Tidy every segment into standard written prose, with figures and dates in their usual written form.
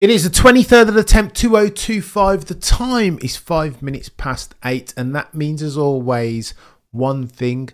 It is the 23rd attempt, 2025. The time is 5 minutes past 8, and that means, as always, one thing,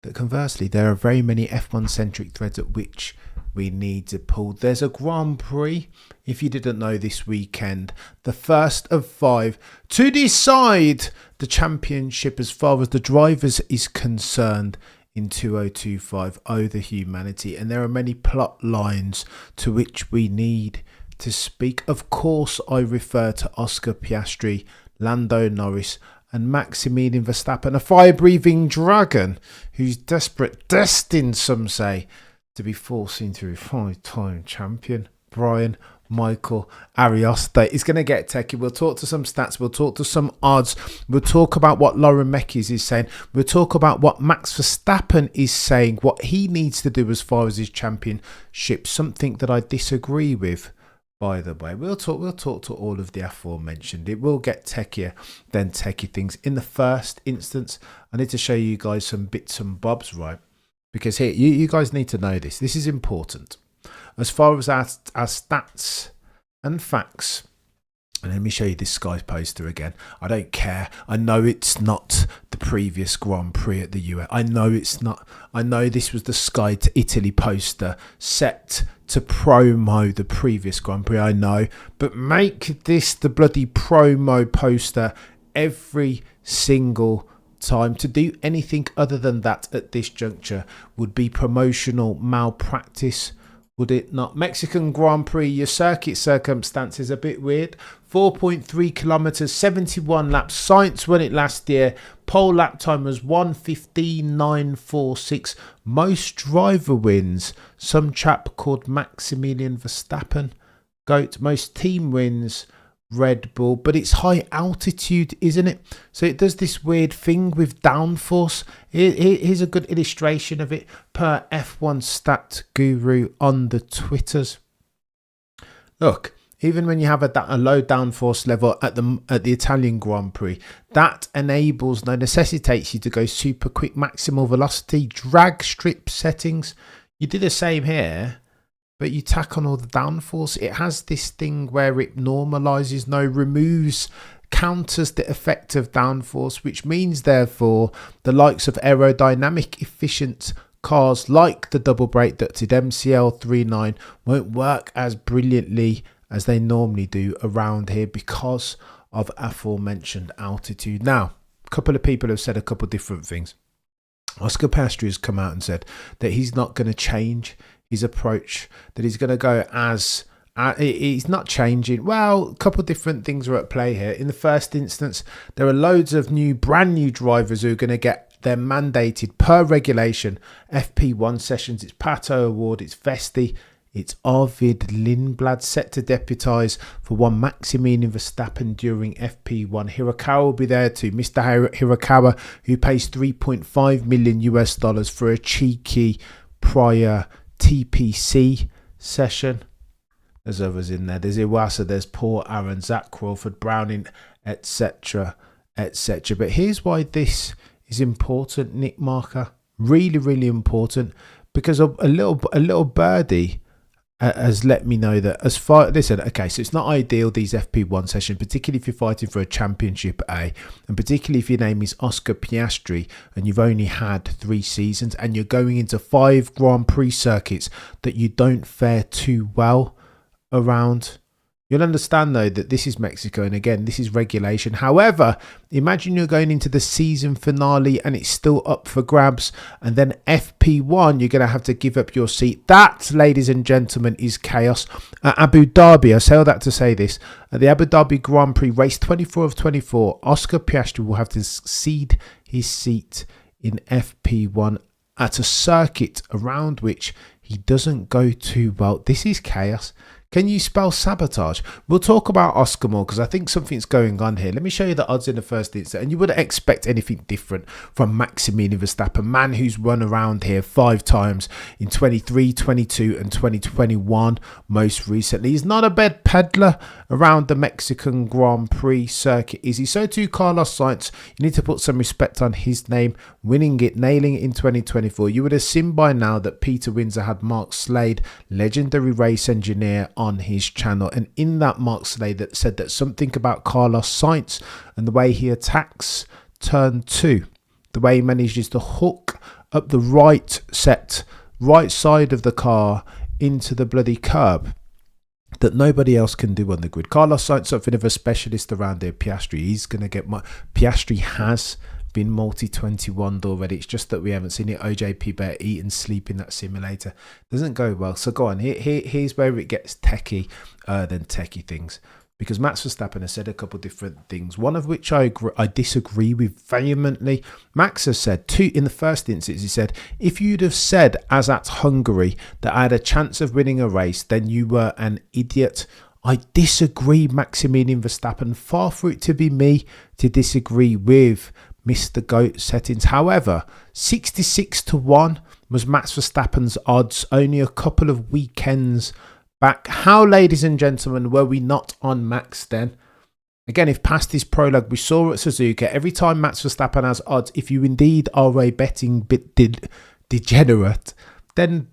that conversely, there are very many F1 centric threads at which we need to pull. There's a Grand Prix, if you didn't know, this weekend, the first of 5 to decide the championship as far as the drivers is concerned in 2025. Oh, the humanity. And there are many plot lines to which we need to speak. Of course, I refer to Oscar Piastri, Lando Norris and Maximilian Verstappen, a fire-breathing dragon who's destined, some say, to be forcing through 5-time champion Brian Michael Ariosta. It's going to get techie. We'll talk to some stats. We'll talk to some odds. We'll talk about what Lauren Mekies is saying. We'll talk about what Max Verstappen is saying, what he needs to do as far as his championship, something that I disagree with. By the way, we'll talk to all of the aforementioned. It will get techier than techie things. In the first instance, I need to show you guys some bits and bobs, right? Because here, you guys need to know this. This is important. As far as our stats and facts, and let me show you this Sky poster again. I don't care. I know it's not the previous Grand Prix at the US. I know it's not. I know this was the Sky to Italy poster set to promo the previous Grand Prix. I know. But make this the bloody promo poster every single time. To do anything other than that at this juncture would be promotional malpractice. Would it not? Mexican Grand Prix, your circuit circumstance is a bit weird. 4.3 kilometers, 71 laps. Sainz won it last year. Pole lap time was 1:15.946. Most driver wins. Some chap called Maximilian Verstappen. GOAT. Most team wins. Red Bull, but it's high altitude, isn't it? So it does this weird thing with downforce. Here's a good illustration of it per F1 stat guru on the Twitters. Look, even when you have a low downforce level at the Italian Grand Prix, that necessitates you to go super quick, maximal velocity, drag strip settings. You do the same here, but you tack on all the downforce. It has this thing where it normalizes, removes, counters the effect of downforce, which means, therefore, the likes of aerodynamic efficient cars like the double brake ducted MCL39 won't work as brilliantly as they normally do around here because of aforementioned altitude. Now, a couple of people have said a couple of different things. Oscar Piastri has come out and said that he's not going to change his approach, that he's going to go he's not changing. Well, a couple of different things are at play here. In the first instance, there are loads of brand new drivers who are going to get their mandated per regulation FP1 sessions. It's Pato Award, it's Vesti, it's Arvid Lindblad set to deputise for one Maximilian Verstappen during FP1. Hirakawa will be there too. Mr. Hirakawa, who pays $3.5 million for a cheeky prior TPC session. There's others in there. There's Iwasa, there's Paul Aaron, Zach Crawford, Browning, etc., etc. But here's why this is important, Nick Marker. Really, really important, because a little birdie has let me know that as far, listen, okay, so it's not ideal, these FP1 sessions, particularly if you're fighting for a championship A, and particularly if your name is Oscar Piastri and you've only had 3 seasons and you're going into 5 Grand Prix circuits that you don't fare too well around. You'll understand, though, that this is Mexico, and again, this is regulation. However, imagine you're going into the season finale and it's still up for grabs, and then FP1, you're going to have to give up your seat. That, ladies and gentlemen, is chaos. At Abu Dhabi, I say all that to say this, at the Abu Dhabi Grand Prix, race 24 of 24, Oscar Piastri will have to cede his seat in FP1 at a circuit around which he doesn't go too well. This is chaos. Can you spell sabotage? We'll talk about Oscar more because I think something's going on here. Let me show you the odds in the first instance, and you wouldn't expect anything different from Maximilian Verstappen, man who's run around here 5 times in 23, 22 and 2021 most recently. He's not a bad peddler around the Mexican Grand Prix circuit, is he? So too Carlos Sainz. You need to put some respect on his name, winning it, nailing it in 2024. You would have seen by now that Peter Windsor had Mark Slade, legendary race engineer, on his channel, and in that Mark Slay that said that something about Carlos Sainz and the way he attacks turn 2, the way he manages to hook up the right side of the car into the bloody curb, that nobody else can do on the grid. Carlos Sainz, something of a specialist around there. Piastri, he's going to get Piastri has been multi-21 already. It's just that we haven't seen it. OJP better eat and sleep in that simulator. Doesn't go well. So go on. Here's where it gets techie than techie things. Because Max Verstappen has said a couple of different things, one of which I disagree with vehemently. Max has said, in the first instance, he said, if you'd have said, as at Hungary, that I had a chance of winning a race, then you were an idiot. I disagree, Maximilian Verstappen. Far for it to be me to disagree with Mr. GOAT settings. However, 66-1 was Max Verstappen's odds only a couple of weekends back. How, ladies and gentlemen, were we not on Max then? Again, if past his prologue, we saw at Suzuka, every time Max Verstappen has odds, if you indeed are a betting bit degenerate, then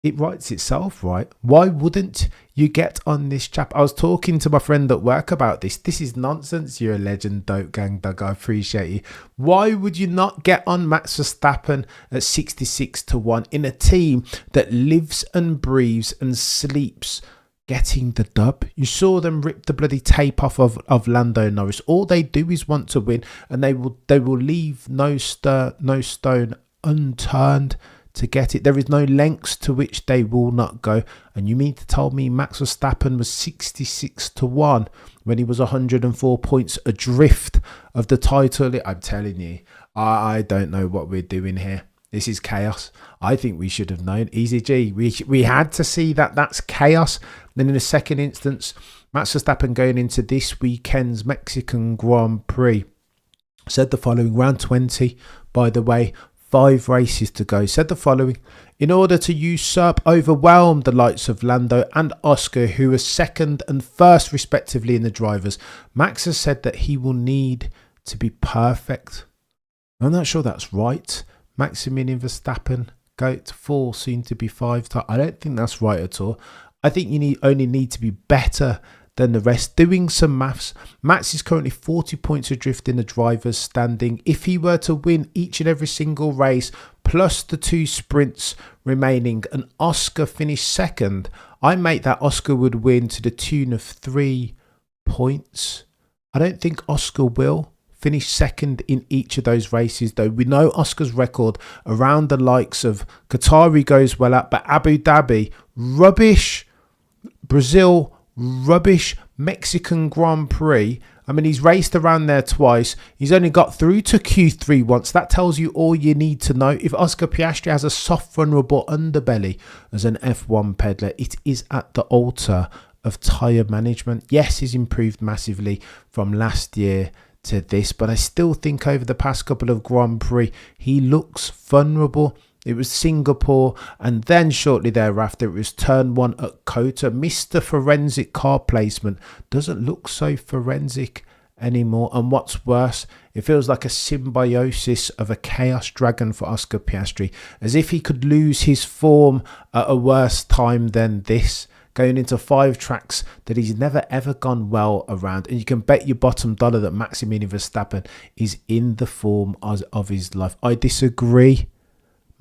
it writes itself, right? Why wouldn't you get on this chap? I was talking to my friend at work about this. This is nonsense. You're a legend, Dope Gang Doug. I appreciate you. Why would you not get on Max Verstappen at 66-1 in a team that lives and breathes and sleeps getting the dub? You saw them rip the bloody tape off of Lando Norris. All they do is want to win, and they will leave no stone unturned to get it. There is no lengths to which they will not go. And you mean to tell me Max Verstappen was 66-1 when he was 104 points adrift of the title? I'm telling you, I don't know what we're doing here. This is chaos. I think we should have known. Easy G. We had to see that. That's chaos. Then in the second instance, Max Verstappen going into this weekend's Mexican Grand Prix said the following, round 20, by the way, 5 races to go, said the following: in order to overwhelm the likes of Lando and Oscar, who are second and first respectively in the drivers, Max has said that he will need to be perfect. I'm not sure that's right. Maximilian Verstappen, GOAT 4, soon to be 5. I don't think that's right at all. I think you only need to be better than the rest. Doing some maths, Max is currently 40 points adrift in the drivers' standing. If he were to win each and every single race, plus the 2 sprints remaining, and Oscar finished second, I make that Oscar would win to the tune of 3 points. I don't think Oscar will finish second in each of those races, though. We know Oscar's record around the likes of Qatar he goes well at, but Abu Dhabi, rubbish. Brazil, rubbish. Mexican Grand Prix, I mean, he's raced around there twice. He's only got through to Q3 once. That tells you all you need to know. If Oscar Piastri has a soft, vulnerable underbelly as an F1 peddler, it is at the altar of tyre management. Yes, he's improved massively from last year to this, but I still think over the past couple of Grand Prix, he looks vulnerable. It was Singapore, and then shortly thereafter it was turn 1 at Kota. Mr. Forensic car placement doesn't look so forensic anymore, and what's worse, it feels like a symbiosis of a chaos dragon for Oscar Piastri, as if he could lose his form at a worse time than this, going into 5 tracks that he's never ever gone well around. And you can bet your bottom dollar that Maximilian Verstappen is in the form of his life. I disagree.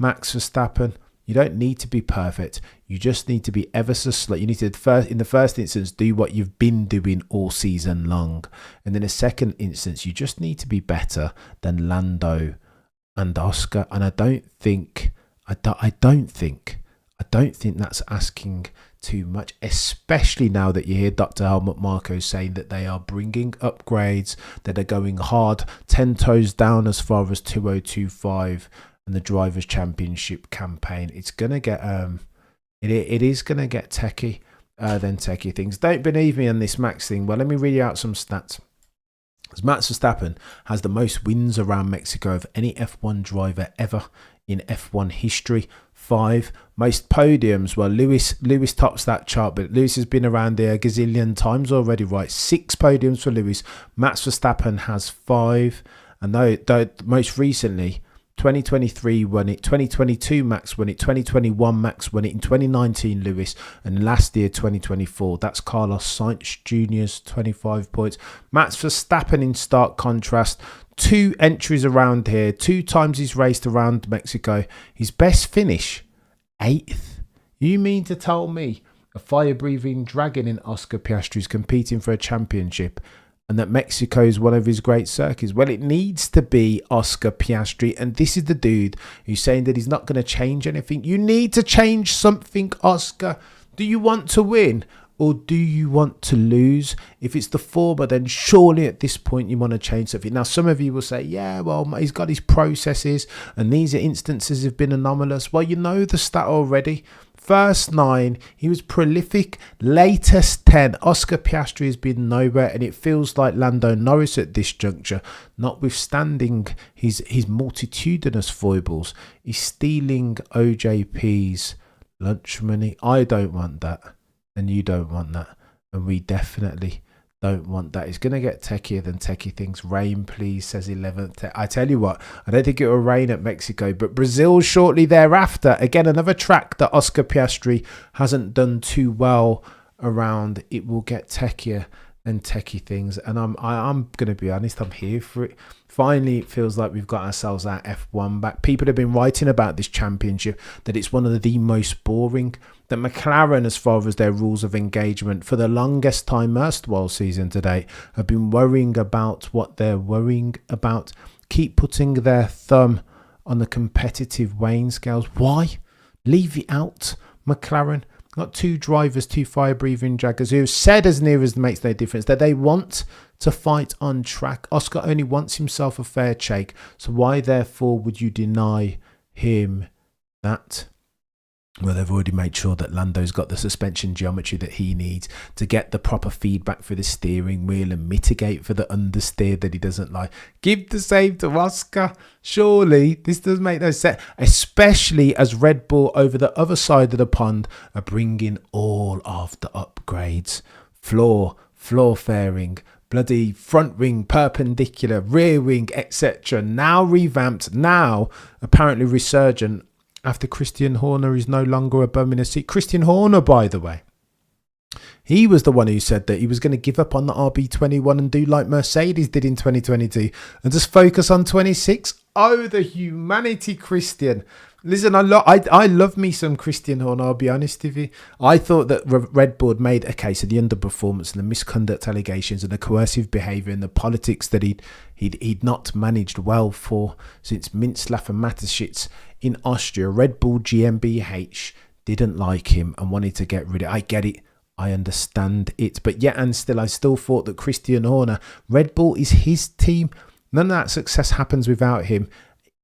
Max Verstappen, you don't need to be perfect. You just need to be ever so slight. You need to, in the first instance, do what you've been doing all season long. And in the second instance, you just need to be better than Lando and Oscar. And I don't think that's asking too much, especially now that you hear Dr. Helmut Marko saying that they are bringing upgrades, that are going hard, 10 toes down as far as 2025 and the Drivers' Championship campaign. It's gonna get it is gonna get techie than techie things. Don't believe me on this Max thing? Well, let me read you out some stats. As Max Verstappen has the most wins around Mexico of any F1 driver ever in F1 history. 5. Most podiums. Well, Lewis tops that chart, but Lewis has been around there a gazillion times already, right? 6 podiums for Lewis. Max Verstappen has 5. And though most recently, 2023 won it, 2022 Max won it, 2021 Max won it, in 2019 Lewis, and last year 2024 that's Carlos Sainz Jr.'s 25 points. Max Verstappen, in stark contrast, 2 entries around here, 2 times he's raced around Mexico. His best finish, 8th. You mean to tell me a fire-breathing dragon in Oscar Piastri is competing for a championship, and that Mexico is one of his great circuits? Well, it needs to be Oscar Piastri, and this is the dude who's saying that he's not going to change anything. You need to change something, Oscar. Do you want to win, or do you want to lose? If it's the former, then surely at this point you want to change something. Now, some of you will say, yeah, well, he's got his processes, and these instances have been anomalous. Well, you know the stat already. First 9, he was prolific. Latest 10, Oscar Piastri has been nowhere, and it feels like Lando Norris at this juncture, notwithstanding his multitudinous foibles, he's stealing OJP's lunch money. I don't want that, and you don't want that, and we definitely don't want that. It's going to get techier than techie things. Rain, please, says 11th. I tell you what, I don't think it will rain at Mexico, but Brazil shortly thereafter. Again, another track that Oscar Piastri hasn't done too well around. It will get techier and techie things, and I'm going to be honest, I'm here for it. Finally, it feels like we've got ourselves our F1 back. People have been writing about this championship, that it's one of the most boring, that McLaren, as far as their rules of engagement, for the longest time erstwhile season to date, have been worrying about what they're worrying about, keep putting their thumb on the competitive weighing scales. Why? Leave it out, McLaren. Got 2 drivers, 2 fire-breathing draggers, who have said, as near as makes no difference, that they want to fight on track. Oscar only wants himself a fair shake, so why therefore would you deny him that? Well, they've already made sure that Lando's got the suspension geometry that he needs to get the proper feedback for the steering wheel and mitigate for the understeer that he doesn't like. Give the save to Oscar. Surely this does make no sense, especially as Red Bull over the other side of the pond are bringing all of the upgrades. Floor fairing, bloody front wing perpendicular, rear wing, etc. Now revamped, now apparently resurgent, after Christian Horner is no longer a bum in a seat. Christian Horner, by the way, he was the one who said that he was going to give up on the RB21 and do like Mercedes did in 2022 and just focus on 26. Oh, the humanity, Christian. Listen, I love me some Christian Horner, I'll be honest with you. I thought that Red Bull made a case of the underperformance and the misconduct allegations and the coercive behaviour and the politics that he'd not managed well for since Mintzlaff and Mateschitz in Austria. Red Bull GmbH didn't like him and wanted to get rid of it. I get it. I understand it. But yet and still, I still thought that Christian Horner, Red Bull is his team. None of that success happens without him.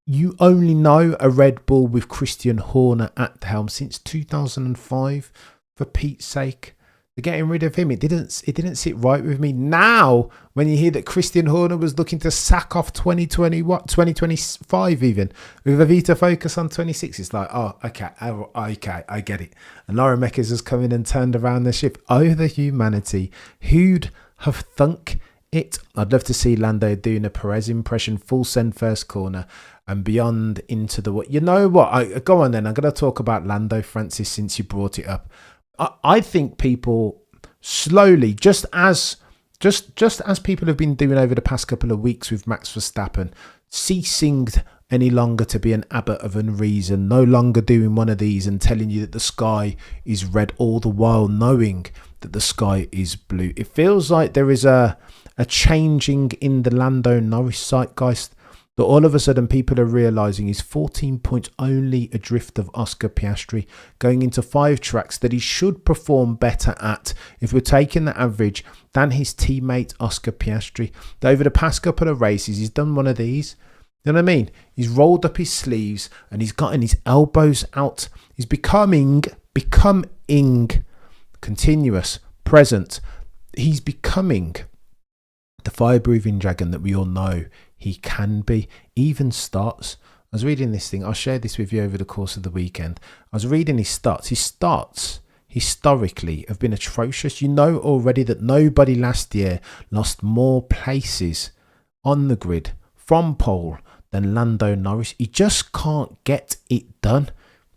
You only know a Red Bull with Christian Horner at the helm since 2005, for Pete's sake. They're getting rid of him. It didn't sit right with me. Now, when you hear that Christian Horner was looking to sack off 2025 even, with a view to focus on 26, it's like, oh, okay, I get it. And Laura Meckers has come in and turned around the ship. Oh, the humanity. Who'd have thunk it? I'd love to see Lando doing a Perez impression, full send first corner, and beyond into the... You know what? Go on then. I'm going to talk about Lando, Francis, since you brought it up. I think people slowly, just as people have been doing over the past couple of weeks with Max Verstappen, ceasing any longer to be an abbot of unreason, no longer doing one of these and telling you that the sky is red, all the while knowing that the sky is blue. It feels like there is a changing in the Lando Norris zeitgeist, that all of a sudden people are realising he's 14 points only adrift of Oscar Piastri, going into 5 tracks that he should perform better at, if we're taking the average, than his teammate Oscar Piastri. That over the past couple of races, he's done one of these. You know what I mean? He's rolled up his sleeves and he's gotten his elbows out. He's becoming continuous, present. He's becoming the fire-breathing dragon that we all know he can be. Even starts. I was reading this thing. I'll share this with you over the course of the weekend. I was reading his starts. His starts historically have been atrocious. You know already that nobody last year lost more places on the grid from pole than Lando Norris. He just can't get it done.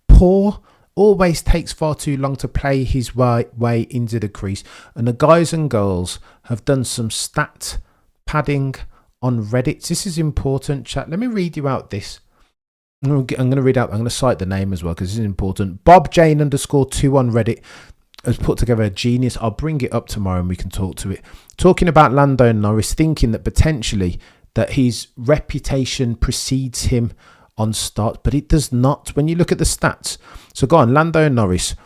Poor, always takes far too long to play his way into the crease. And the guys and girls have done some stat padding on Reddit. This is important, chat. Let me read you out this. I'm going to read out, I'm going to cite the name as well because this is important. Bob Jane _2 on Reddit has put together a genius. I'll bring it up tomorrow and we can talk to it. Talking about Lando Norris, thinking that potentially that his reputation precedes him on start, but it does not when you look at the stats. So go on, Lando Norris.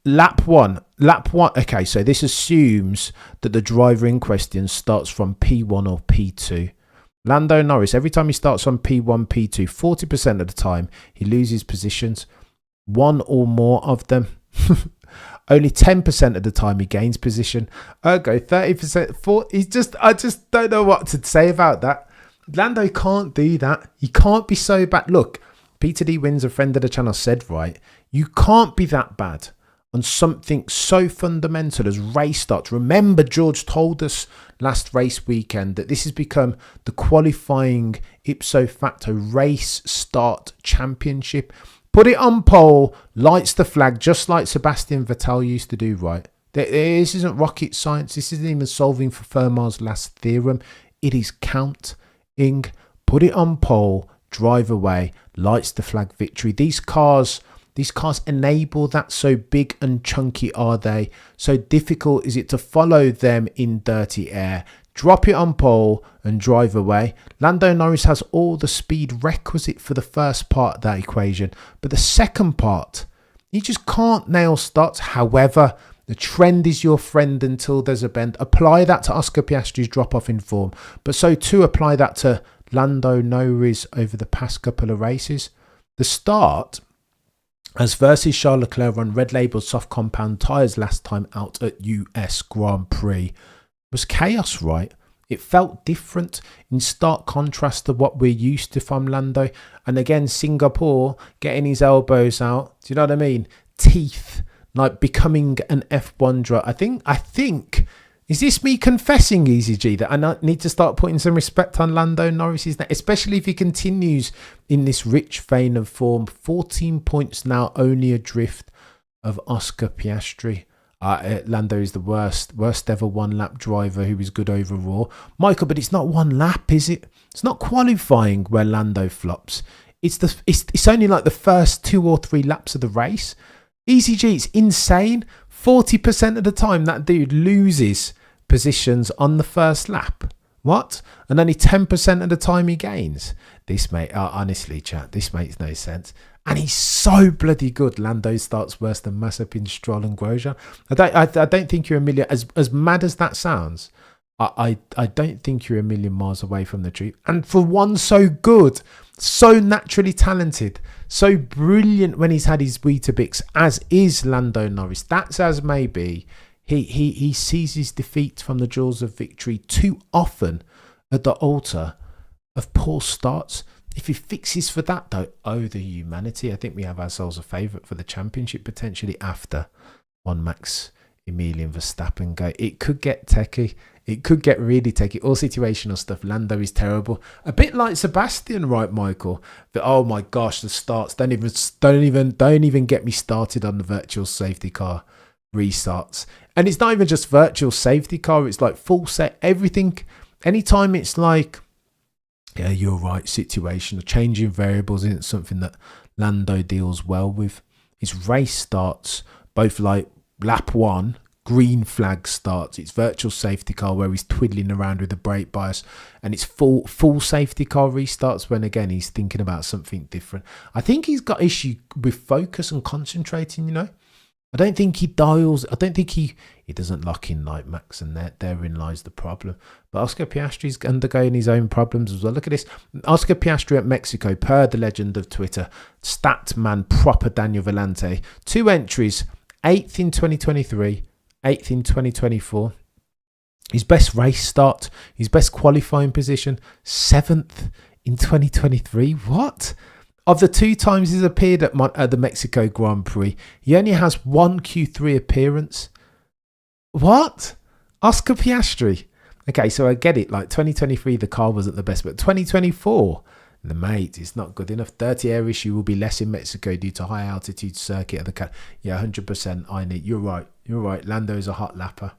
Lap one. Okay, so this assumes that the driver in question starts from P1 or P2. Lando Norris, every time he starts on P1, P2, 40% of the time, he loses positions. One or more of them. Only 10% of the time he gains position. Ergo, 30%. I just don't know what to say about that. Lando can't do that. He can't be so bad. Look, Peter D. Wins, a friend of the channel, said, right, you can't be that bad on something so fundamental as race starts. Remember, George told us last race weekend that this has become the qualifying ipso facto race start championship. Put it on pole, lights the flag, just like Sebastian Vettel used to do, right? This isn't rocket science. This isn't even solving for Fermat's last theorem. It is counting. Put it on pole, drive away, lights the flag, victory. These cars enable that. So big and chunky are they. So difficult is it to follow them in dirty air. Drop it on pole and drive away. Lando Norris has all the speed requisite for the first part of that equation. But the second part, he just can't nail starts. However, the trend is your friend until there's a bend. Apply that to Oscar Piastri's drop-off in form. But so too apply that to Lando Norris over the past couple of races. The start, as versus Charles Leclerc on red label soft compound tyres last time out at US Grand Prix, was chaos, right? It felt different in stark contrast to what we're used to from Lando. And again, Singapore getting his elbows out. Do you know what I mean? Teeth, like becoming an F1 driver. I think, is this me confessing, Easy G, that I need to start putting some respect on Lando Norris's name, especially if he continues in this rich vein of form. 14 points now, only adrift of Oscar Piastri. Lando is the worst ever one lap driver who is good overall. Michael, but it's not one lap, is it? It's not qualifying where Lando flops. It's only like the first 2 or 3 laps of the race. Easy G, it's insane. 40% of the time that dude loses positions on the first lap. What? And only 10% of the time he gains. This honestly, chat, this makes no sense. And he's so bloody good. Lando starts worse than Mazepin, Stroll and Grosjean. I don't think you're a million, as mad as that sounds, I don't think you're a million miles away from the truth. And for one so good, so naturally talented, so brilliant when he's had his Weetabix, as is Lando Norris. That's as maybe he sees his defeat from the jaws of victory too often at the altar of poor starts. If he fixes for that, though, oh, the humanity. I think we have ourselves a favourite for the championship potentially after one Maximilian Verstappen go. It could get techie. It could get really techie. All situational stuff. Lando is terrible. A bit like Sebastian, right, Michael? But oh my gosh, the starts. Don't even get me started on the virtual safety car restarts. And it's not even just virtual safety car. It's like full set everything. Anytime it's like, yeah, you're right, situational. Changing variables isn't something that Lando deals well with. His race starts, both like lap 1, green flag starts. It's virtual safety car where he's twiddling around with the brake bias. And it's full safety car restarts when, again, he's thinking about something different. I think he's got issue with focus and concentrating, you know. I don't think he dials. I don't think he doesn't lock in like Max, and therein lies the problem. But Oscar Piastri's undergoing his own problems as well. Look at this. Oscar Piastri at Mexico, per the legend of Twitter, stat man proper Daniel Vellante. 2 entries, 8th in 2023, 8th in 2024. His best race start, his best qualifying position, 7th in 2023. What? Of the 2 times he's appeared at the Mexico Grand Prix, he only has 1 Q3 appearance. What? Oscar Piastri. Okay, so I get it. Like 2023, the car wasn't the best, but 2024, the mate, it's not good enough. Dirty air issue will be less in Mexico due to high altitude circuit of the car. Yeah, 100%. I need. You're right. You're right. Lando is a hot lapper.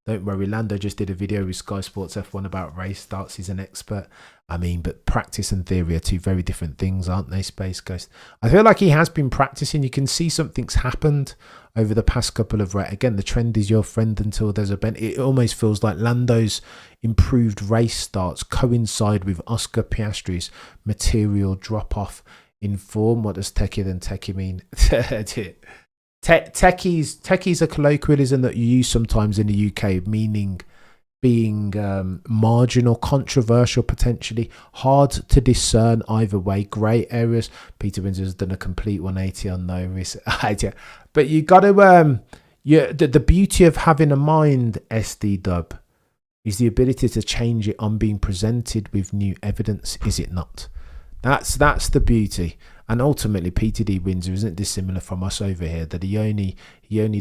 Don't worry. Lando just did a video with Sky Sports F1 about race starts. He's an expert. I mean, but practice and theory are two very different things, aren't they, Space Ghost? I feel like he has been practicing. You can see something's happened over the past couple of again, the trend is your friend until there's a bend. It almost feels like Lando's improved race starts coincide with Oscar Piastri's material drop off in form. What does techie than techie mean? Techie's a colloquialism that you use sometimes in the UK, meaning being marginal, controversial, potentially hard to discern either way, grey areas. Peter Windsor's done a complete 180 on Norris. But you got to the beauty of having a mind, SD Dub, is the ability to change it on being presented with new evidence, is it not? That's the beauty. And ultimately, Peter D. Windsor isn't dissimilar from us over here, that he only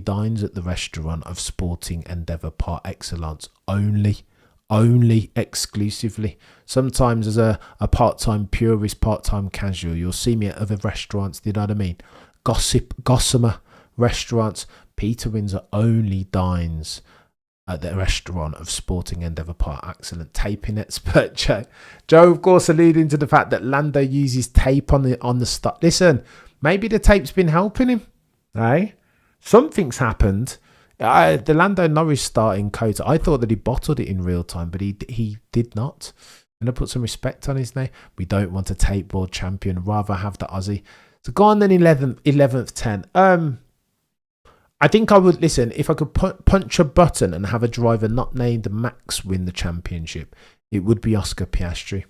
dines at the restaurant of Sporting Endeavour par excellence only exclusively. Sometimes as a part-time purist, part-time casual, you'll see me at other restaurants, do you know what I mean? Gossamer restaurants. Peter Windsor only dines at the restaurant of Sporting Endeavour Park. Excellent taping expert Joe, of course, alluding to the fact that Lando uses tape on the start. Listen, maybe the tape's been helping him. Hey, something's happened. The Lando Norris starting Cota, I thought that he bottled it in real time, but he did not. And I put some respect on his name. We don't want a tape board champion, rather have the Aussie. So go on then, 11th 10. I think I would, listen, if I could punch a button and have a driver not named Max win the championship, it would be Oscar Piastri.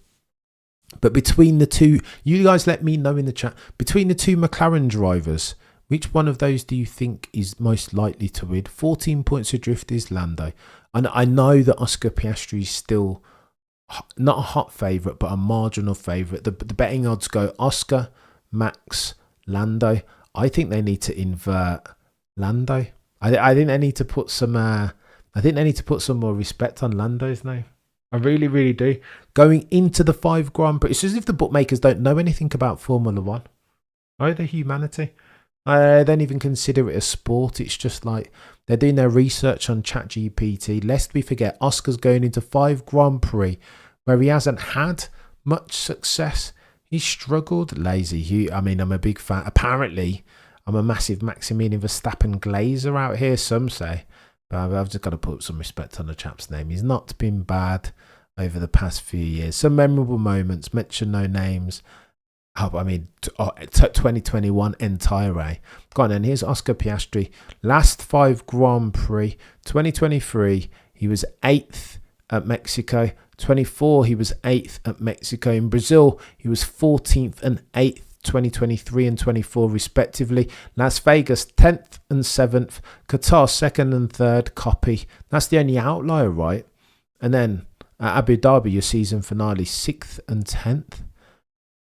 But between the two, you guys let me know in the chat, between the two McLaren drivers, which one of those do you think is most likely to win? 14 points adrift is Lando. And I know that Oscar Piastri is still not a hot favourite, but a marginal favourite. The betting odds go Oscar, Max, Lando. I think they need to invert Lando. I think they need to put some more respect on Lando's name. I really, really do. Going into the 5 Grand Prix, it's as if the bookmakers don't know anything about Formula One. Oh, the humanity. I don't even consider it a sport. It's just like they're doing their research on ChatGPT. Lest we forget, Oscar's going into 5 Grand Prix where he hasn't had much success. He's struggled. Lazy. I'm a big fan. Apparently, I'm a massive Maximilian Verstappen glazer out here, some say. But I've just got to put some respect on the chap's name. He's not been bad over the past few years. Some memorable moments, mention no names. 2021 entire. Go on, and here's Oscar Piastri. Last 5 Grand Prix. 2023, he was 8th at Mexico. 24, he was 8th at Mexico. In Brazil, he was 14th and 8th. 2023 and 24 respectively. Las Vegas 10th and 7th. Qatar 2nd and 3rd. Copy. That's the only outlier, right? And then at Abu Dhabi, your season finale 6th and 10th.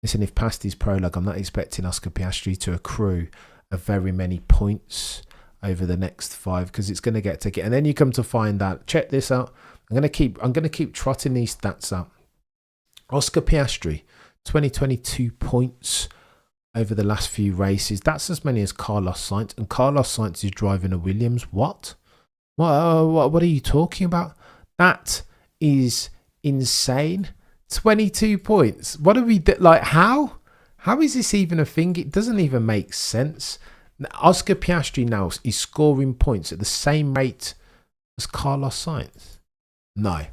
Listen, if past his prologue, I'm not expecting Oscar Piastri to accrue a very many points over the next 5 because it's going to get to. And then you come to find out. Check this out. I'm going to keep trotting these stats out. Oscar Piastri, 2022 points over the last few races. That's as many as Carlos Sainz, and Carlos Sainz is driving a Williams. What are you talking about? That is insane. 22 points. What are we like? How is this even a thing? It doesn't even make sense. Oscar Piastri now is scoring points at the same rate as Carlos Sainz. No.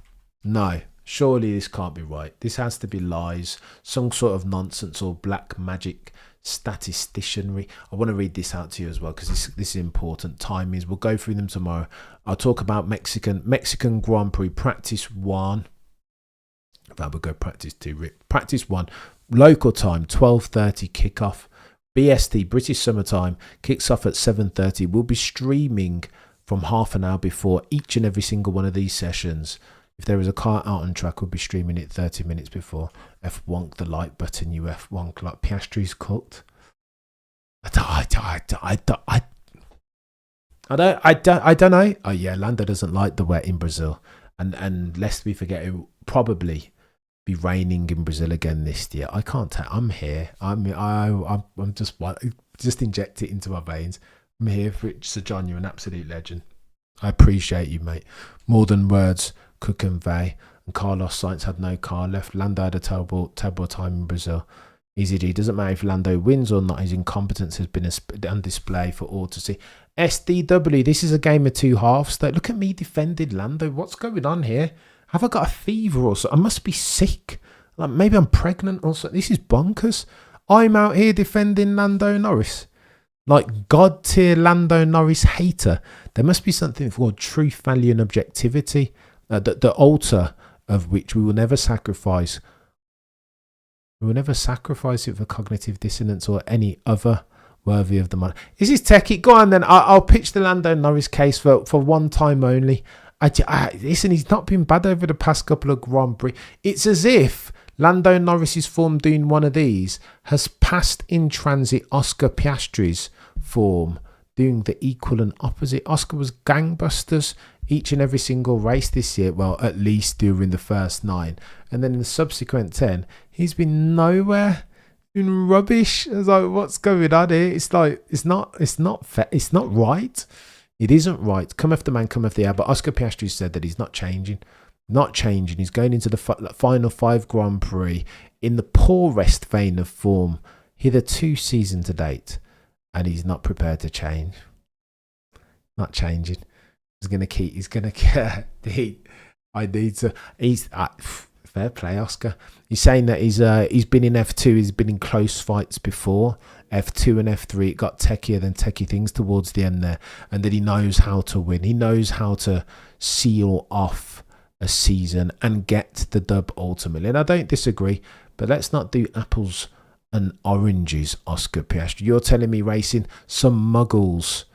Surely this can't be right. This has to be lies, some sort of nonsense or black magic statisticianry. I want to read this out to you as well because this is important. Timings, we'll go through them tomorrow. I'll talk about Mexican Grand Prix practice 1. That would go practice 2. Rip. Practice 1, local time 12:30 kickoff. BST British Summertime kicks off at 7:30. We'll be streaming from half an hour before each and every single one of these sessions. If there is a car out on track, we'll be streaming it 30 minutes before. F1 the like button, you F1 clock. Piastri's cooked. I don't know. Oh yeah, Lando doesn't like the wet in Brazil. And lest we forget, it will probably be raining in Brazil again this year. I can't tell. I'm here. I'm just inject it into my veins. I'm here for it. Sir John, you're an absolute legend. I appreciate you, mate. More than words could convey. And Carlos Sainz had no car left. Lando had a terrible time in Brazil. Easy G. Doesn't matter if Lando wins or not. His incompetence has been on display for all to see. SDW, this is a game of two halves. Look at me defending Lando. What's going on here? Have I got a fever or something? I must be sick. Like maybe I'm pregnant or something. This is bonkers. I'm out here defending Lando Norris. Like God tier Lando Norris hater. There must be something called truth, value and objectivity. The altar of which we will never sacrifice. We will never sacrifice it for cognitive dissonance or any other worthy of the money. Is this techie? Go on then. I'll pitch the Lando Norris case for one time only. Listen, he's not been bad over the past couple of Grand Prix. It's as if Lando Norris's form doing one of these has passed in transit Oscar Piastri's form doing the equal and opposite. Oscar was gangbusters each and every single race this year. Well, at least during the first 9. And then in the subsequent 10, he's been nowhere. Been rubbish. It's like, what's going on here? It's like, it's not fair. It's not right. It isn't right. Come off the man, come off the air. But Oscar Piastri said that he's not changing. Not changing. He's going into the final 5 Grand Prix in the poorest vein of form hitherto season to date. And he's not prepared to change. Not changing. He's going to get... I need to... Fair play, Oscar. He's saying that he's been in F2. He's been in close fights before. F2 and F3, it got techier than techie things towards the end there. And that he knows how to win. He knows how to seal off a season and get the dub ultimately. And I don't disagree, but let's not do apples and oranges, Oscar Piastri. You're telling me racing some muggles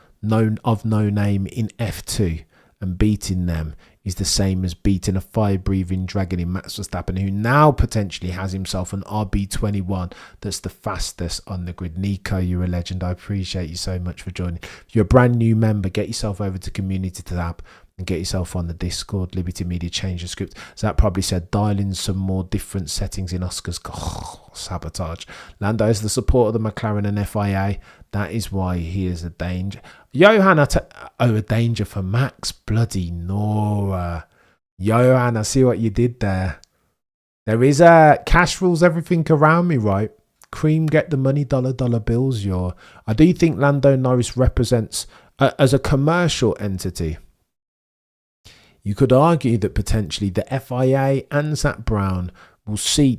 of no name in F2 and beating them is the same as beating a fire-breathing dragon in Max Verstappen, who now potentially has himself an RB21 that's the fastest on the grid. Nico, you're a legend. I appreciate you so much for joining. If you're a brand new member, get yourself over to Community tab and get yourself on the Discord. Liberty Media changed the script. So that probably said dial in some more different settings in Oscar's sabotage. Lando is the support of the McLaren and FIA. That is why he is a danger. Johan, a danger for Max. Bloody Nora. Johan, I see what you did there. There is cash rules everything around me, right? Cream, get the money, dollar bills. I do think Lando Norris represents, as a commercial entity, you could argue that potentially the FIA and Zach Brown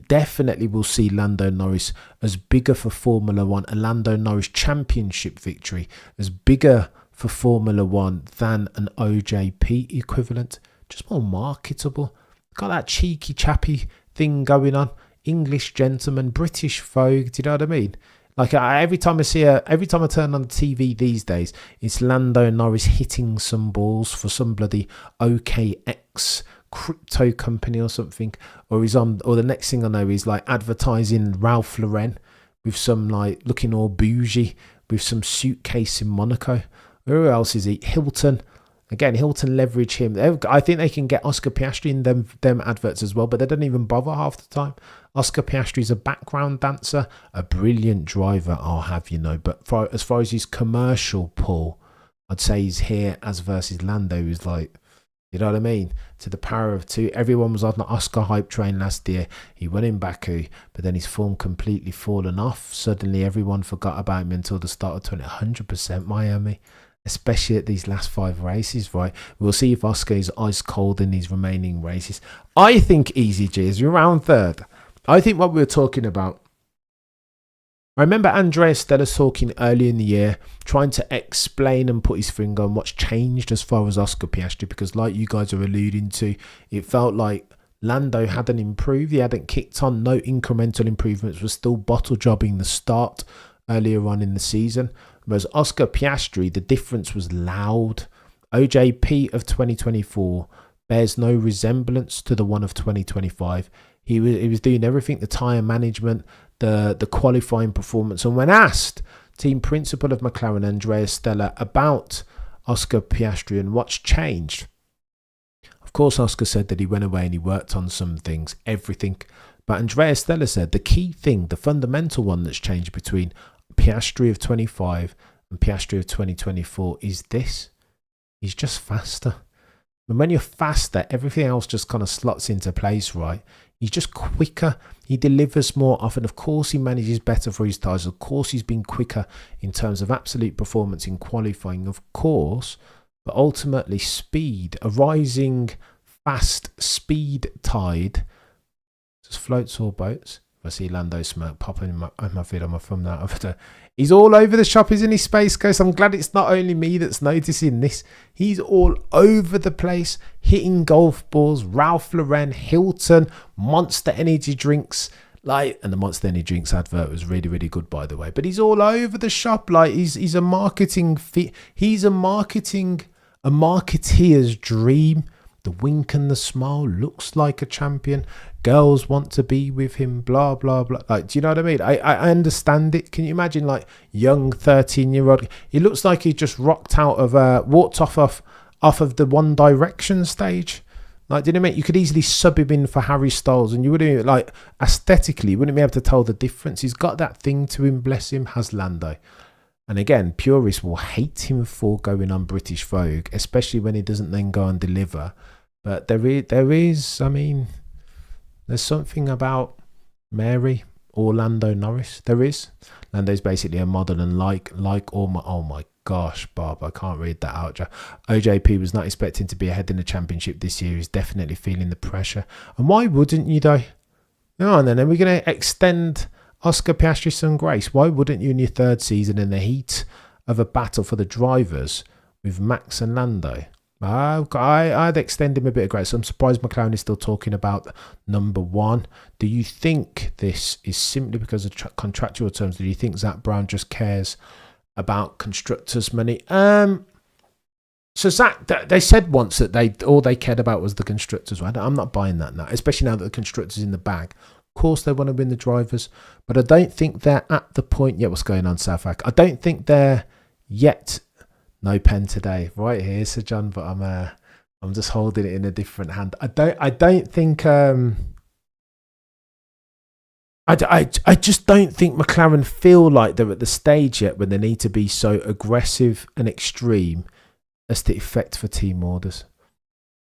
definitely will see Lando Norris as bigger for Formula One, a Lando Norris championship victory as bigger for Formula One than an OJP equivalent. Just more marketable. Got that cheeky chappy thing going on. English gentleman, British vogue. Do you know what I mean? Like every time I turn on the TV these days, it's Lando Norris hitting some balls for some bloody OKX crypto company or something, or the next thing I know is like advertising Ralph Lauren with some like looking all bougie with some suitcase in Monaco. Who else is he? Hilton. Again, Hilton leverage him. I think they can get Oscar Piastri in them adverts as well, but they don't even bother half the time. Oscar Piastri is a background dancer, a brilliant driver, I'll have you know. But as far as his commercial pull, I'd say he's here as versus Lando, who's like, you know what I mean? To the power of 2. Everyone was on the Oscar hype train last year. He won in Baku, but then his form completely fallen off. Suddenly everyone forgot about him until the start of 100% Miami. Especially at these last 5 races, right? We'll see if Oscar is ice cold in these remaining races. I think Easy G is around 3rd. I think what we were talking about, I remember Andrea Stella talking early in the year, trying to explain and put his finger on what's changed as far as Oscar Piastri, because like you guys are alluding to, it felt like Lando hadn't improved. He hadn't kicked on. No incremental improvements. Was still bottle jobbing the start earlier on in the season. Whereas Oscar Piastri, the difference was loud. OJP of 2024 bears no resemblance to the one of 2025. He was doing everything, the tyre management, the qualifying performance. And when asked, team principal of McLaren, Andrea Stella, about Oscar Piastri and what's changed, Of course, Oscar said that he went away and he worked on some things, everything. But Andrea Stella said the key thing, the fundamental one that's changed between Piastri of 25 and Piastri of 2024 is this. He's just faster. And when you're faster, everything else just kind of slots into place, right? He's just quicker. He delivers more often. Of course, he manages better for his tyres. Of course, he's been quicker in terms of absolute performance in qualifying, of course. But ultimately, speed, a rising fast speed tide, just floats all boats. I see Lando smoke popping in my feed on my thumb now. He's all over the shop, isn't he, Space Ghost? I'm glad it's not only me that's noticing this. He's all over the place, hitting golf balls, Ralph Lauren, Hilton, Monster Energy drinks. And the Monster Energy drinks advert was really, really good, by the way. But he's all over the shop. He's a marketing he's a marketeer's dream. The wink and the smile, looks like a champion. Girls want to be with him, blah, blah, blah. Do you know what I mean? I understand it. Can you imagine, young 13-year-old? He looks like he just walked off of the One Direction stage. Do you know what I mean? You could easily sub him in for Harry Styles and you wouldn't, aesthetically, you wouldn't be able to tell the difference. He's got that thing to him, bless him, has Lando. And again, purists will hate him for going on British Vogue, especially when he doesn't then go and deliver. But there is, there's something about Mary or Lando Norris. There is. Lando's basically a model and like all my, oh my gosh, Bob, I can't read that out. OJP was not expecting to be ahead in the championship this year. He's definitely feeling the pressure. And why wouldn't you, though? No, and then we're going to extend Oscar Piastri some grace. Why wouldn't you in your third season in the heat of a battle for the drivers with Max and Lando? I'd extend him a bit of grace. I'm surprised McLaren is still talking about number one. Do you think this is simply because of contractual terms? Do you think Zach Brown just cares about constructors' money? So Zach, they said once that all they cared about was the constructors. Right? I'm not buying that now, especially now that the constructors in the bag. Of course, they want to win the drivers, but I don't think they're at the point yet. What's going on, Southwark? I don't think they're yet. No pen today, right here, Sir John. But I'm just holding it in a different hand. I don't think. I just don't think McLaren feel like they're at the stage yet when they need to be so aggressive and extreme as to effect for team orders.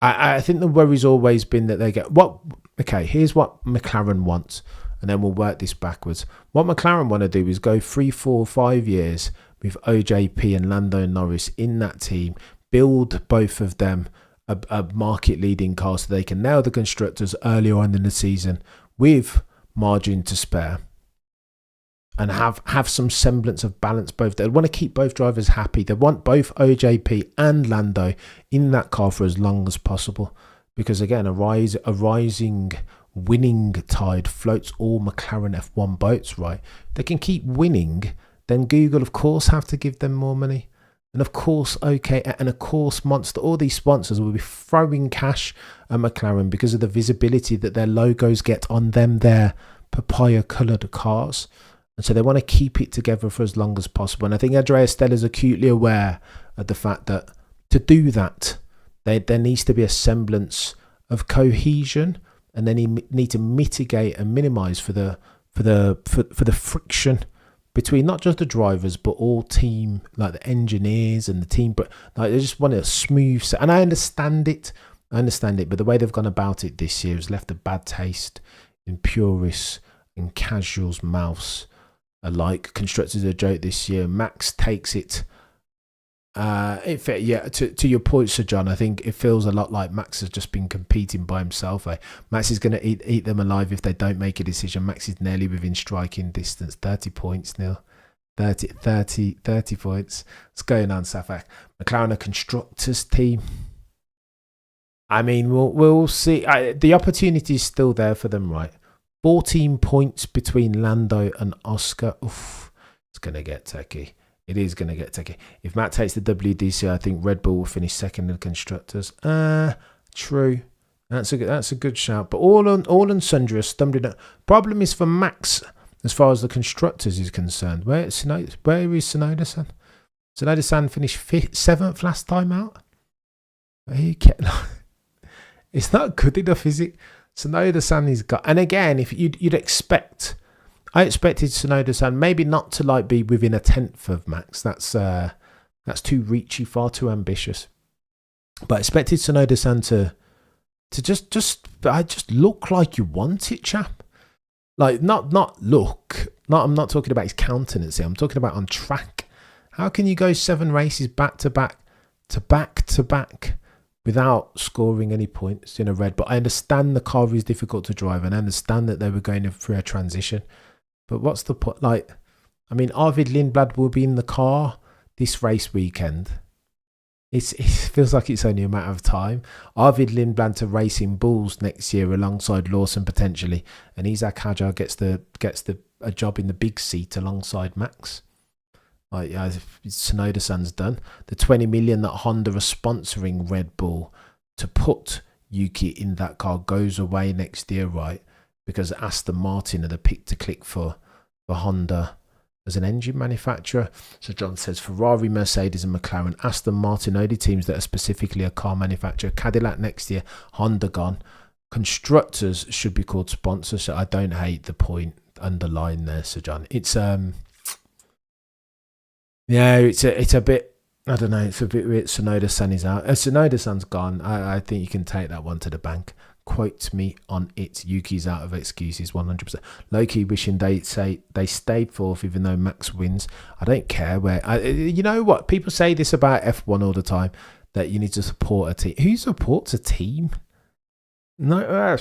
I think the worry's always been that they get what. Okay, here's what McLaren wants, and then we'll work this backwards. What McLaren want to do is go 3, 4, 5 years with OJP and Lando Norris in that team, build both of them a market-leading car so they can nail the constructors earlier on in the season with margin to spare and have some semblance of balance both. They want to keep both drivers happy. They want both OJP and Lando in that car for as long as possible because, again, a rising winning tide floats all McLaren F1 boats, right? They can keep winning. Then Google, of course, have to give them more money. And of course, and of course, Monster, all these sponsors will be throwing cash at McLaren because of the visibility that their logos get on them, their papaya-coloured cars. And so they want to keep it together for as long as possible. And I think Andrea Stella is acutely aware of the fact that to do that, there needs to be a semblance of cohesion, and then you need to mitigate and minimise for the friction between not just the drivers but all team, like the engineers and the team, but they just want a smooth set. And I understand it, but the way they've gone about it this year has left a bad taste in purists and casuals' mouths alike. Constructors a joke this year. Max takes it. To your point, Sir John, I think it feels a lot like Max has just been competing by himself. Max is going to eat them alive if they don't make a decision. Max is nearly within striking distance. 30 points, Neil. 30 points. What's going on, Safak? McLaren, a constructors team. I mean, we'll see. The opportunity is still there for them, right? 14 points between Lando and Oscar. Oof, it's going to get techie. It is going to get techie. If Matt takes the WDC, I think Red Bull will finish second in the constructors. True. That's a good shout. But all and sundry are stumbling up. Problem is for Max, as far as the constructors is concerned. Where is Tsunoda-san? Tsunoda-san finished 7th last time out. It's not good enough, is it? Tsunoda-san has got, and again, if you'd expect, I expected Tsunoda-san maybe not to like be within a tenth of Max. That's too reachy, far too ambitious. But I expected Tsunoda-san to just look like you want it, chap. Like not look. I'm not talking about his countenance here. I'm talking about on track. How can you go 7 races back to back without scoring any points in a Red Bull? I understand the car is difficult to drive, and I understand that they were going through a transition. But what's the point? Like, I mean, Arvid Lindblad will be in the car this race weekend. It feels like it's only a matter of time. Arvid Lindblad to race in Bulls next year alongside Lawson potentially, and Isaac Hadjar gets a job in the big seat alongside Max. Like, Tsunoda-san's done. The 20 million that Honda are sponsoring Red Bull to put Yuki in that car goes away next year, right? Because Aston Martin are the pick to click for Honda as an engine manufacturer. So John says Ferrari, Mercedes and McLaren, Aston Martin, only teams that are specifically a car manufacturer. Cadillac next year, Honda gone. Constructors should be called sponsors. So I don't hate the point underlined there, Sir John. It's it's a bit, I don't know, it's a bit weird. Tsunoda-san is out. Tsunoda-san's gone. I think you can take that one to the bank. Quote me on it. Yuki's out of excuses 100%. Low-key wishing they stayed fourth even though Max wins. I don't care where. You know what? People say this about F1 all the time, that you need to support a team. Who supports a team? No,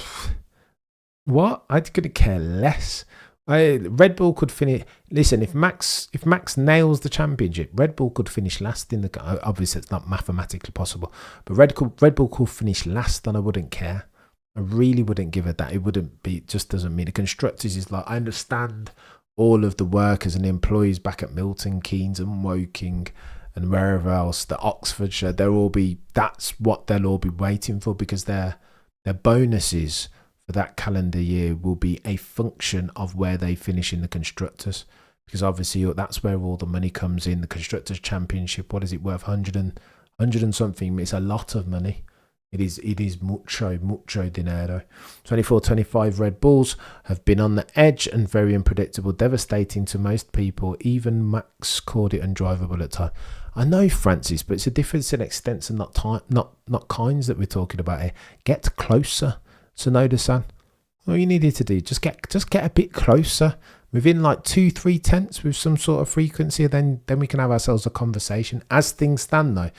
what? I couldn't care less. Red Bull could finish. Listen, if Max nails the championship, Red Bull could finish last in the. Obviously, it's not mathematically possible, but Red Bull could finish last, and I wouldn't care. I really wouldn't give it that. It wouldn't be. It just doesn't mean the constructors is like. I understand all of the workers and employees back at Milton Keynes and Woking and wherever else, the Oxfordshire. That's what they'll all be waiting for, because their bonuses for that calendar year will be a function of where they finish in the constructors, because obviously that's where all the money comes in. The constructors championship, what is it worth? 100 and something. It's a lot of money. It is mucho dinero. 24-25 Red Bulls have been on the edge and very unpredictable, devastating to most people. Even Max called it undrivable at times. I know, Francis, but it's a difference in extents and not kinds that we're talking about here. Get closer, Tsunoda-san. All you needed to do, just get a bit closer, within like 2-3 tenths with some sort of frequency, then we can have ourselves a conversation. As things stand though,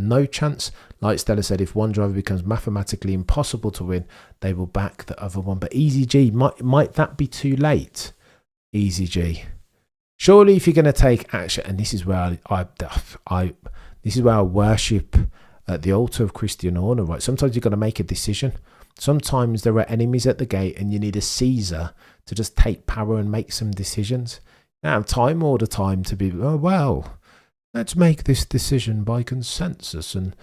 no chance. Like Stella said, if one driver becomes mathematically impossible to win, they will back the other one. But Easy G, might that be too late? Easy G. Surely if you're going to take action, and this is where I worship at the altar of Christian Horner, right? Sometimes you've got to make a decision. Sometimes there are enemies at the gate and you need a Caesar to just take power and make some decisions. You don't have time all the time to be, oh, well, let's make this decision by consensus, and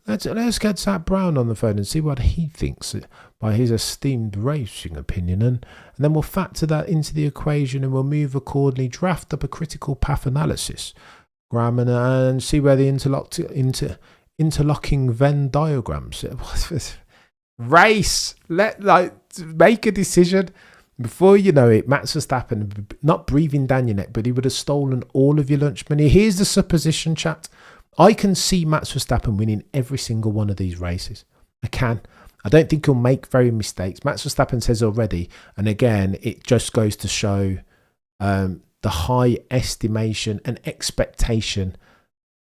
let's get Zach Brown on the phone and see what he thinks by his esteemed racing opinion, and then we'll factor that into the equation and we'll move accordingly, draft up a critical path analysis, Graham, and see where the interlocking Venn diagrams. Race, make a decision. Before you know it, Max Verstappen, not breathing down your neck, but he would have stolen all of your lunch money. Here's the supposition, chat. I can see Max Verstappen winning every single one of these races. I can. I don't think he'll make very mistakes. Max Verstappen says already, and again, it just goes to show the high estimation and expectation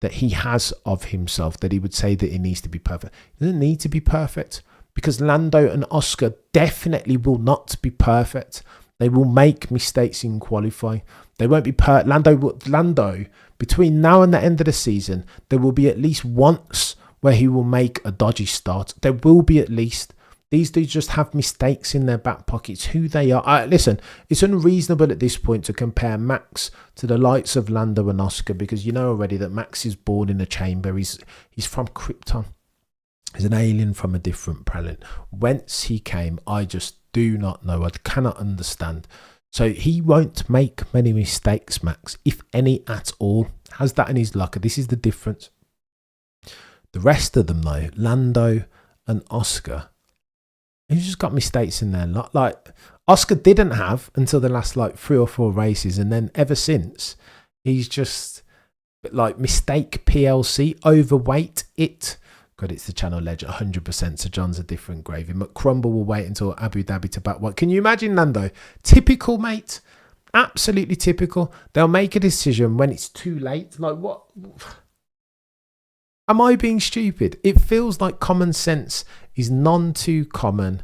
that he has of himself, that he would say that he needs to be perfect. He doesn't need to be perfect, because Lando and Oscar definitely will not be perfect. They will make mistakes in qualifying. They won't be Lando, between now and the end of the season, there will be at least once where he will make a dodgy start. There will be at least. These dudes just have mistakes in their back pockets. Who they are. Listen, it's unreasonable at this point to compare Max to the likes of Lando and Oscar, because you know already that Max is born in a chamber. He's from Krypton. He's an alien from a different planet. Whence he came, I just do not know. I cannot understand. So he won't make many mistakes, Max, if any at all. Has that in his locker. This is the difference. The rest of them, though, Lando and Oscar, he's just got mistakes in there. Like Oscar didn't have until the last like 3 or 4 races, and then ever since, he's just like mistake PLC, overweight it. God, it's the channel legend, 100%. So John's a different gravy. McCrumble will wait until Abu Dhabi to back one. Can you imagine, Lando? Typical, mate. Absolutely typical. They'll make a decision when it's too late. Like, what? Am I being stupid? It feels like common sense is none too common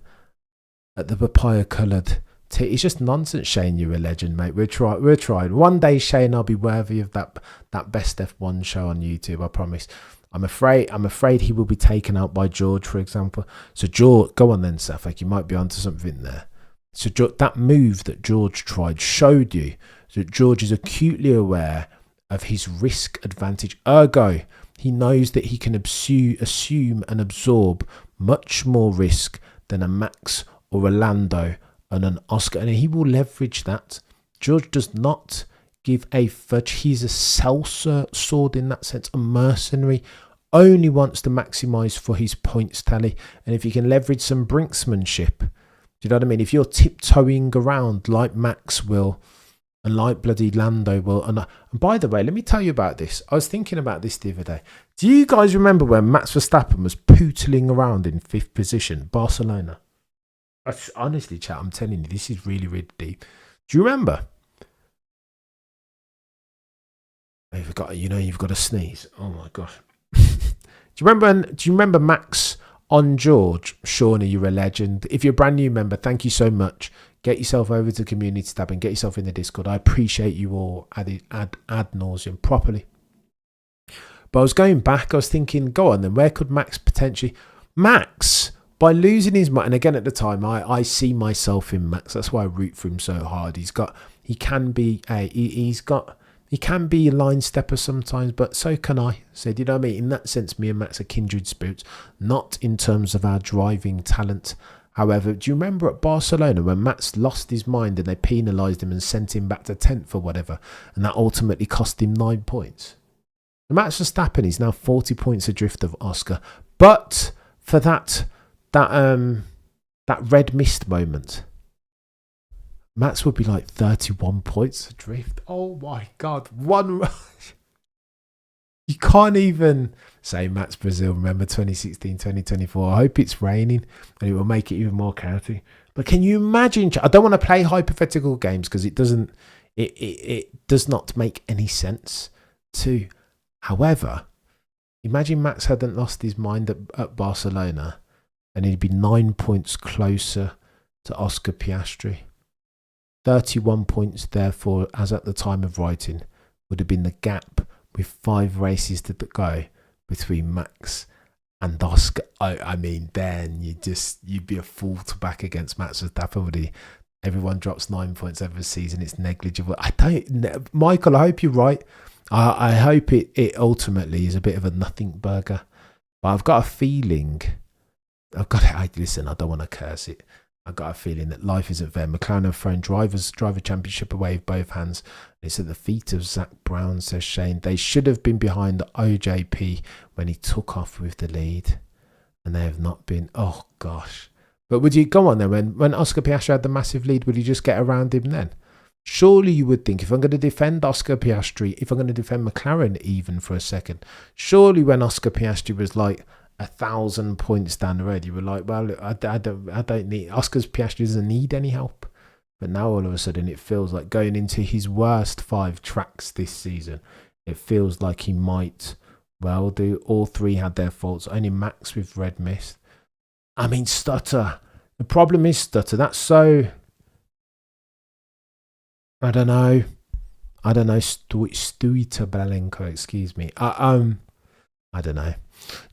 at the papaya coloured. It's just nonsense, Shane. You're a legend, mate. We're trying. One day, Shane, I'll be worthy of that best F1 show on YouTube. I promise. I'm afraid he will be taken out by George, for example. So George, go on then, Safek. You might be onto something there. So that move that George tried showed you that George is acutely aware of his risk advantage. Ergo, he knows that he can assume and absorb much more risk than a Max or a Lando and an Oscar, and he will leverage that. George does not give a fudge. He's a sellsword in that sense, a mercenary. Only wants to maximise for his points tally. And if you can leverage some brinksmanship, do you know what I mean? If you're tiptoeing around like Max will and like bloody Lando will. And by the way, let me tell you about this. I was thinking about this the other day. Do you guys remember when Max Verstappen was pootling around in 5th position, Barcelona? Honestly, chat, I'm telling you, this is really, really deep. Do you remember? You've got to sneeze. Oh my gosh. Do you remember Max on George? Shawnee, you're a legend. If you're a brand new member, thank you so much. Get yourself over to Community Tab and get yourself in the Discord. I appreciate you all ad nauseum properly. But I was going back, I was thinking, go on then, where could Max potentially... Max, by losing his mind, and again at the time, I see myself in Max. That's why I root for him so hard. He can be a line stepper sometimes, but so can I. So, do you know what I mean? In that sense, me and Max are kindred spirits, not in terms of our driving talent. However, do you remember at Barcelona when Max lost his mind and they penalised him and sent him back to 10th or whatever, and that ultimately cost him 9 points? The Max Verstappen is now 40 points adrift of Oscar, but for that red mist moment, Max would be like 31 points adrift. Oh my God. You can't even say Max Brazil. Remember 2016, 2024. I hope it's raining and it will make it even more chaotic. But can you imagine? I don't want to play hypothetical games because it does not make any sense to. However, imagine Max hadn't lost his mind at Barcelona and he'd be 9 points closer to Oscar Piastri. 31 points, therefore, as at the time of writing, would have been the gap with 5 races to go between Max and Oscar. I mean, then you'd be a fool to back against Max Verstappen, would he? Everyone drops 9 points every season. It's negligible. Michael, I hope you're right. I hope it ultimately is a bit of a nothing burger. But I've got a feeling, listen, I don't want to curse it. I've got a feeling that life isn't fair. McLaren have thrown driver championship away with both hands. It's at the feet of Zach Brown, says Shane. They should have been behind OJP when he took off with the lead. And they have not been. Oh, gosh. But would you, go on then, when Oscar Piastri had the massive lead, would you just get around him then? Surely you would think, if I'm going to defend Oscar Piastri, if I'm going to defend McLaren even for a second, surely when Oscar Piastri was like 1,000 points down the road, you were like, well, I don't need, Oscar Piastri doesn't need any help. But now all of a sudden it feels like going into his worst 5 tracks this season, it feels like he might well do. All 3 had their faults, only Max with red mist. I mean, stutter. The problem is stutter. That's so, I don't know, Stewie Tabelenko, excuse me. I don't know.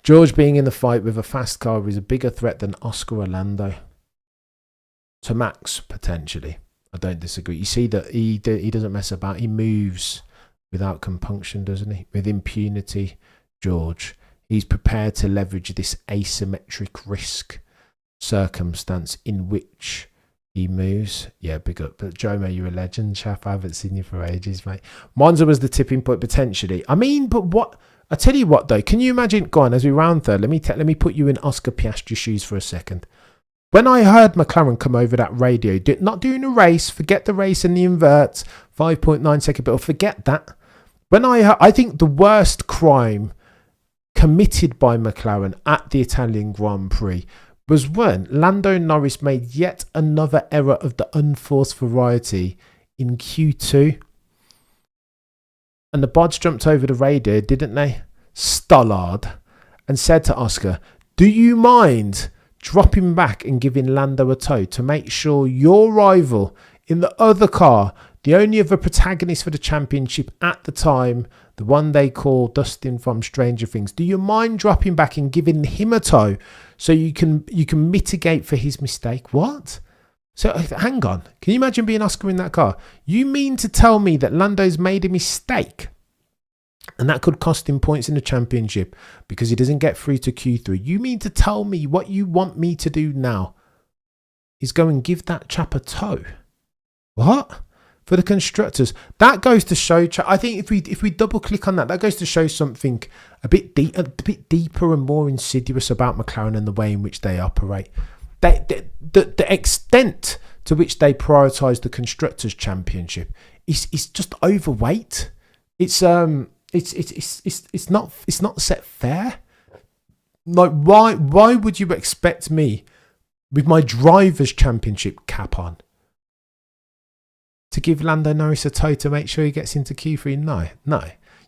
George being in the fight with a fast car is a bigger threat than Oscar or Lando. To Max, potentially. I don't disagree. You see that he doesn't mess about. He moves without compunction, doesn't he? With impunity, George. He's prepared to leverage this asymmetric risk circumstance in which he moves. Yeah, big up. But Jomo, you're a legend, chap. I haven't seen you for ages, mate. Monza was the tipping point, potentially. I mean, but what... I tell you what though, can you imagine? Go on, as we round third, let me put you in Oscar Piastri's shoes for a second. When I heard McLaren come over that radio, not doing a race, forget the race and the inverts, 5.9 second, but forget that. When I think the worst crime committed by McLaren at the Italian Grand Prix was when Lando Norris made yet another error of the unforced variety in Q2. And the bods jumped over the radio, didn't they? Stollard, and said to Oscar, do you mind dropping back and giving Lando a tow to make sure your rival in the other car, the only other protagonist for the championship at the time, the one they call Dustin from Stranger Things, do you mind dropping back and giving him a tow so you can mitigate for his mistake? What? So hang on, can you imagine being Oscar in that car? You mean to tell me that Lando's made a mistake and that could cost him points in the championship because he doesn't get through to Q3? You mean to tell me what you want me to do now is go and give that chap a tow? What? For the constructors, that goes to show. I think if we double click on that goes to show something a bit deeper and more insidious about McLaren and the way in which they operate. The extent to which they prioritise the constructors' championship is just overweight. It's not set fair. Like why would you expect me with my drivers' championship cap on to give Lando Norris a tow to make sure he gets into Q3? No.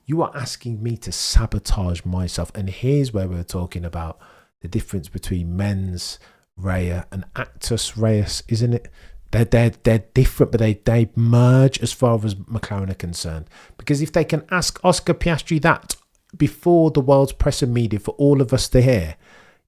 You are asking me to sabotage myself. And here's where we're talking about the difference between mens rea and actus reus, isn't it? They're different, but they merge as far as McLaren are concerned. Because if they can ask Oscar Piastri that before the world's press and media for all of us to hear,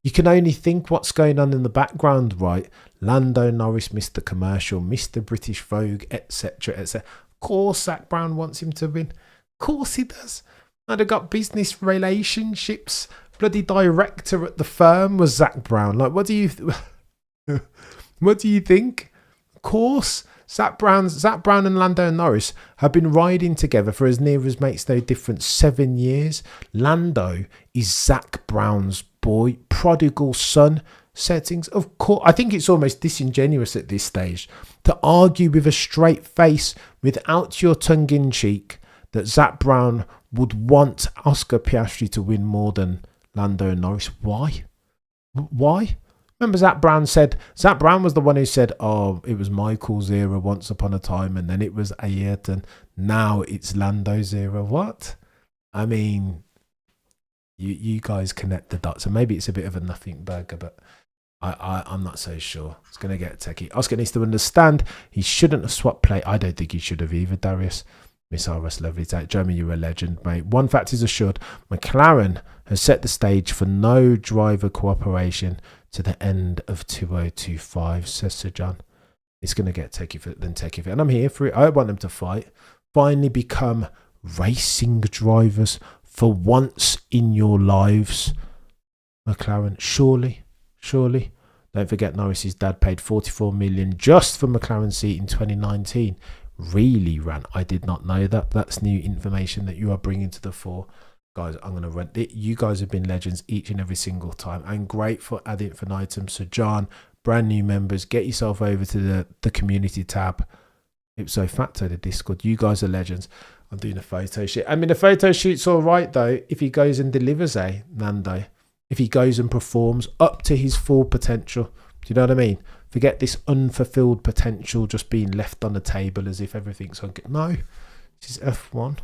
you can only think what's going on in the background, right? Lando Norris, Mr. Commercial, Mr. British Vogue, etc., etc. Of course, Zach Brown wants him to win. Of course he does. And they've got business relationships. Bloody director at the firm was Zach Brown. Like, what do you think? Of course, Zach Brown and Lando Norris have been riding together for as near as makes no difference 7 years. Lando is Zach Brown's boy, prodigal son settings. Of course, I think it's almost disingenuous at this stage to argue with a straight face without your tongue in cheek that Zach Brown would want Oscar Piastri to win more than Lando Norris. Why? Remember Zach Brown was the one who said, oh, it was Michael's era once upon a time and then it was Ayrton. Now it's Lando's era. What? I mean, you guys connect the dots, and maybe it's a bit of a nothing burger, but I'm not so sure. It's going to get techie. Oscar needs to understand he shouldn't have swapped plate. I don't think he should have either, Darius. Miss RS, lovely day. Jeremy, you're a legend, mate. One fact is assured, McLaren has set the stage for no driver cooperation to the end of 2025, says Sir John. It's going to get techie for than techie for, and I'm here for it. I want them to fight. Finally become racing drivers for once in your lives, McLaren. Surely. Don't forget Norris's dad paid 44 million just for McLaren's seat in 2019. Really, Ran? I did not know that. That's new information that you are bringing to the fore. Guys, I'm going to rent it. You guys have been legends each and every single time. And great for ad infinitum. So, John, brand new members, get yourself over to the community tab. Ipso facto, the Discord. You guys are legends. I'm doing a photo shoot. I mean, the photo shoot's all right, though, if he goes and delivers, Nando. If he goes and performs up to his full potential. Do you know what I mean? Forget this unfulfilled potential just being left on the table as if everything's on. No, this is F1.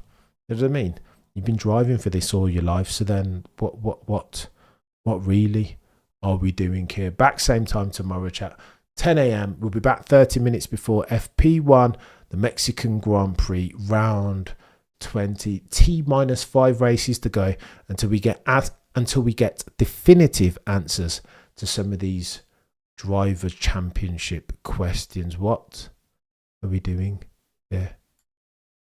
You know what I mean? You've been driving for this all your life, so then what really are we doing here? Back same time tomorrow, chat. 10 a.m. We'll be back 30 minutes before FP1, the Mexican Grand Prix, round 20. T-5 races to go until we get definitive answers to some of these driver championship questions. What are we doing? Yeah.